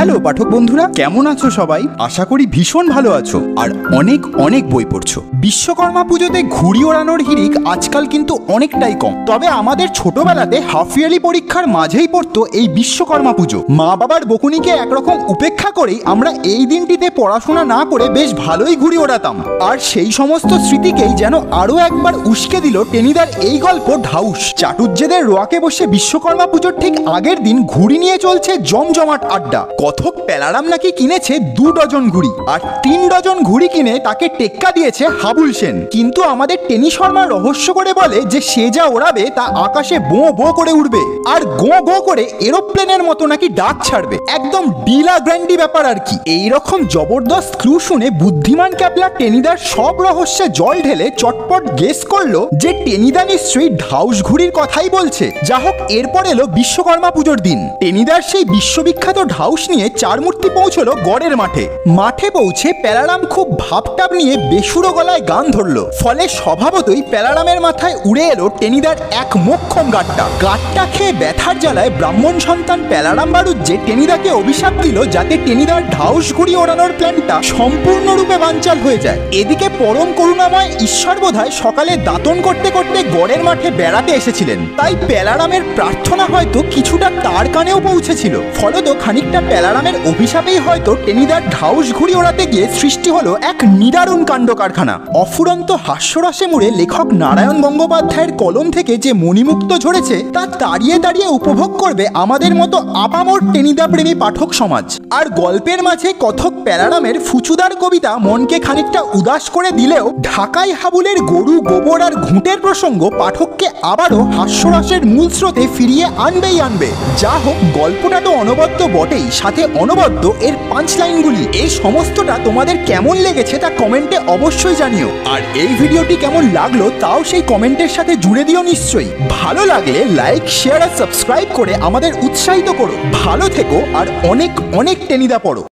Hello পাঠক বন্ধুরা, কেমন আছো সবাই? আশা করি ভীষণ ভালো আছো আর অনেক অনেক বই পড়ছো। বিশ্বকর্মা পুজোতে ঘুড়ি ওড়ানোর হিড়িক আজকাল কিন্তু অনেকটাই কম। তবে আমাদের ছোটবেলাতে হাফ ইয়ারলি পরীক্ষার মাঝেই পড়তো এই বিশ্বকর্মা পুজো। মা বাবার বকুনিকে একরকম উপেক্ষা করেই আমরা এই দিনটিতে পড়াশোনা না করে বেশ ভালোই ঘুড়ি ওড়াতাম। আর সেই সমস্ত স্মৃতিকেই যেন আরো একবার উস্কে দিল টেনিদার এই গল্প ঢাউস। চাটুজ্জেদের রোয়াকে বসে বিশ্বকর্মা পুজোর ঠিক আগের দিন ঘুড়ি নিয়ে চলছে জমজমাট আড্ডা। কথক প্যালারাম নাকি কিনেছে 2 ডজন ঘুড়ি, আর 3 ডজন ঘুড়ি কিনে তাকে টেক্কা দিয়েছে হাবুল সেন। কিন্তু আমাদের টেনি শর্মা রহস্য করে বলে যে সে যা ওড়াবে তা আকাশে বো বো করে উড়বে, আর গো গো করে এরোপ্লেনের মতো নাকি ডাক ছাড়বে। একদম ডিলা গ্র্যান্ডি ব্যাপার আর কি। এইরকম জবরদস্ত ক্লু শুনে বুদ্ধিমান ক্যাপলা টেনিদার সব রহস্যে জল ঢেলে চটপট গেস করলো যে টেনিদা নিশ্চয়ই ঢাউস ঘুড়ির কথাই বলছে। যা হোক, এরপর এলো বিশ্বকর্মা পুজোর দিন। টেনিদার সেই বিশ্ববিখ্যাত ঢাউস নিয়ে চারমূর্তি পৌঁছলো গড়ের মাঠে। মাঠে পৌঁছে প্যালারাম খুব ভাবটাব নিয়ে বেসুরো গলায় গান ধরলো। ফলে স্বভাবতই প্যালারামের মাথায় উড়ে এলো টেনিদার এক মোক্ষম গাট্টা খেয়ে ব্যথার জ্বালায় ব্রাহ্মণ সন্তান প্যালারাম বাড়ুজ্জে টেনিদাকে অভিশাপ দিল যাতে টেনিদার ঢাউস ঘুড়ি ওড়ানোর প্ল্যানটা সম্পূর্ণরূপে বানচাল হয়ে যায়। এদিকে পরম করুণাময় ঈশ্বর বোধহয় সকালে দাঁতন করতে করতে গড়ের মাঠে বেড়াতে এসেছিলেন, তাই প্যালারামের প্রার্থনা হয়তো কিছুটা তার কানেও পৌঁছেছিল। ফলত খানিকটা প্যালারামের অভিশাপেই হয়তো টেনিদার ঢাউস ঘুড়ি ওড়াতে গিয়ে সৃষ্টি হলো এক নিদারুণ কাণ্ড কারখানা। অফুরন্ত হাস্যরসে মুড়ে লেখক নারায়ণ গঙ্গোপাধ্যায়ের কলম থেকে যে মণিমুক্ত ঝরেছে তা তাড়িয়ে তাড়িয়ে উপভোগ করবে আমাদের মতো আপামর টেনিদা প্রেমী পাঠক সমাজ। আর গল্পের মাঝে কথক প্যালারামের ফুচুদার কবিতা মনকে খানিকটা উদাস করে দিলেও ঢাকাই হাবুলের গরু গোবর আর ঘুঁটের প্রসঙ্গ পাঠককে আবারও হাস্যরসের মূল স্রোতে ফিরিয়ে আনবেই আনবে। যা হোক, গল্পটা তো অনবদ্য বটেই, সাথে অনবদ্য এর পাঁচ লাইনগুলি। এই সমস্তটা তোমাদের কেমন লেগেছে তা কমেন্টে অবশ্যই জানিও। আর এই ভিডিওটি কেমন লাগলো তাও সেই কমেন্টের সাথে জুড়ে দিও নিশ্চয়ই। ভালো লাগলে লাইক, শেয়ার আর সাবস্ক্রাইব করে আমাদের উৎসাহিত করো। ভালো থেকো আর অনেক অনেক টেনিদা পড়ো।